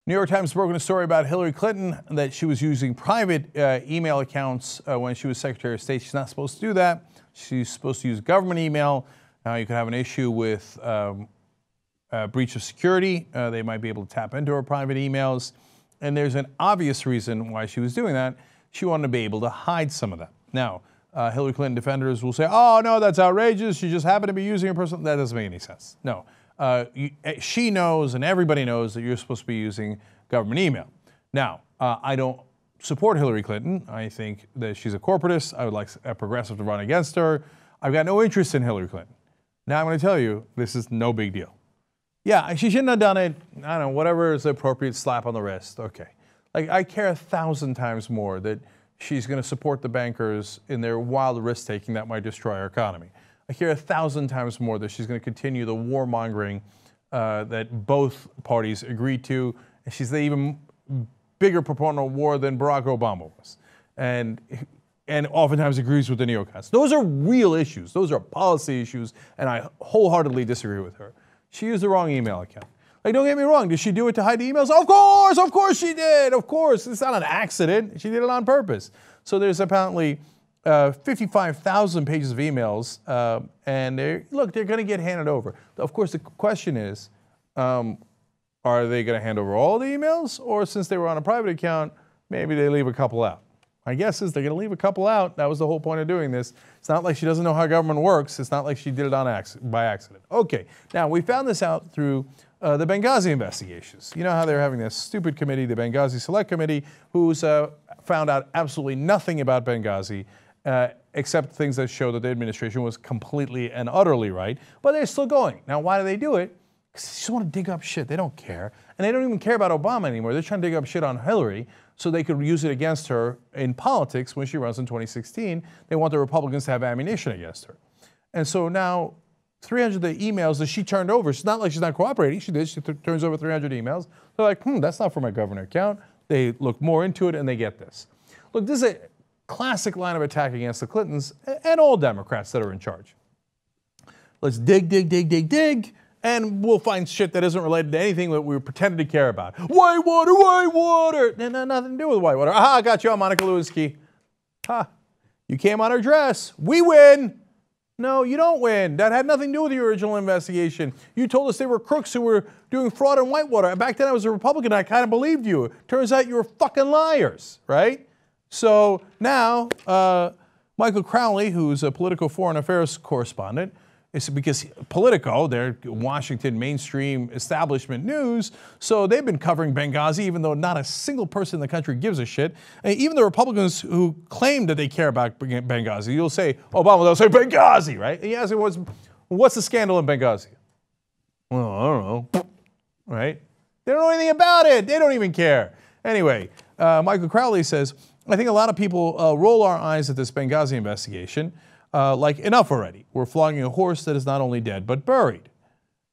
New York Times broke a story about Hillary Clinton that she was using private email accounts when she was Secretary of State. She's not supposed to do that. She's supposed to use government email. Now you could have an issue with breach of security. They might be able to tap into her private emails. And there's an obvious reason why she was doing that. She wanted to be able to hide some of that. Now, Hillary Clinton defenders will say, oh, no, that's outrageous. She just happened to be using her personal. That doesn't make any sense. No. She knows and everybody knows that you're supposed to be using government email. Now, I don't support Hillary Clinton. I think that she's a corporatist. I would like a progressive to run against her. I've got no interest in Hillary Clinton. Now I'm going to tell you, this is no big deal. Yeah, she shouldn't have done it. I don't know, whatever is the appropriate slap on the wrist. Okay. Like, I care 1,000 times more that she's going to support the bankers in their wild risk-taking that might destroy our economy. I care 1,000 times more that she's going to continue the warmongering that both parties agreed to. And she's the even bigger proponent of war than Barack Obama was. And oftentimes agrees with the neocons. Those are real issues. Those are policy issues, and I wholeheartedly disagree with her. She used the wrong email account. Like, don't get me wrong. Did she do it to hide the emails? Of course she did. Of course. It's not an accident. She did it on purpose. So there's apparently 55,000 pages of emails, and they're going to get handed over. Of course, the question is, are they going to hand over all the emails? Or since they were on a private account, maybe they leave a couple out. My guess is they're going to leave a couple out. That was the whole point of doing this. It's not like she doesn't know how government works. It's not like she did it by accident. Okay, now we found this out through the Benghazi investigations. You know how they're having this stupid committee, the Benghazi Select Committee, who's found out absolutely nothing about Benghazi, except things that show that the administration was completely and utterly right, but they're still going. Now, why do they do it? Because they just want to dig up shit. They don't care. And they don't even care about Obama anymore. They're trying to dig up shit on Hillary so they could use it against her in politics when she runs in 2016. They want the Republicans to have ammunition against her. And so now 300 of the emails that she turned over, it's not like she's not cooperating. She did. She turns over 300 emails. They're like, that's not for my government account. They look more into it and they get this. Look, this is a classic line of attack against the Clintons and all Democrats that are in charge. Let's dig, and we'll find shit that isn't related to anything that we pretended to care about. White water. Nothing to do with white water. Aha, I got you on Monica Lewinsky. Ha, you came on her dress. We win. No, you don't win. That had nothing to do with the original investigation. You told us they were crooks who were doing fraud on whitewater. Back then I was a Republican. I kind of believed you. Turns out you were fucking liars, right? So now Michael Crowley, who's a Politico foreign affairs correspondent, it's because Politico, they're Washington mainstream establishment news, so they've been covering Benghazi even though not a single person in the country gives a shit. And even the Republicans who claim that they care about Benghazi, you'll say Obama, they'll say Benghazi, right? And you ask them, what's the scandal in Benghazi? Well, I don't know, right? They don't know anything about it. They don't even care. Anyway, Michael Crowley says, I think a lot of people roll our eyes at this Benghazi investigation. Like, enough already. We're flogging a horse that is not only dead, but buried.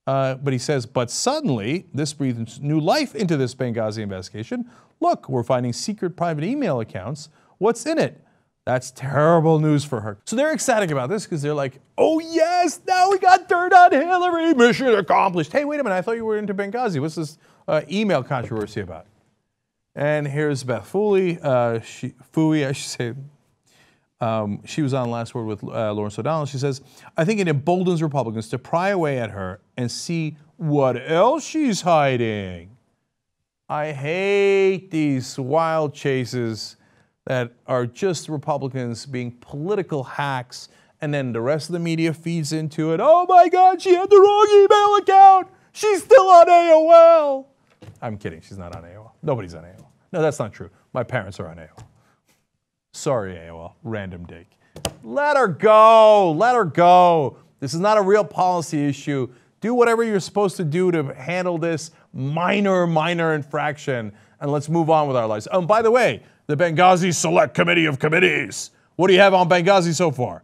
But he says, but suddenly, this breathes new life into this Benghazi investigation. Look, we're finding secret private email accounts. What's in it? That's terrible news for her. So they're ecstatic about this because they're like, oh yes, now we got dirt on Hillary, mission accomplished. Hey, wait a minute, I thought you were into Benghazi. What's this email controversy about? And here's Beth Fooey, I should say. She was on Last Word with Lawrence O'Donnell. She says, I think it emboldens Republicans to pry away at her and see what else she's hiding. I hate these wild chases that are just Republicans being political hacks, and then the rest of the media feeds into it. Oh my God, she had the wrong email account. She's still on AOL. I'm kidding, she's not on AOL. Nobody's on AOL. No, that's not true. My parents are on AOL. Sorry, AOL, random dig. Let her go, let her go. This is not a real policy issue. Do whatever you're supposed to do to handle this minor infraction, and let's move on with our lives. Oh, by the way, the Benghazi Select Committee of Committees. What do you have on Benghazi so far?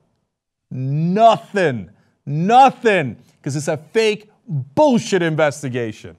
Nothing, because it's a fake bullshit investigation.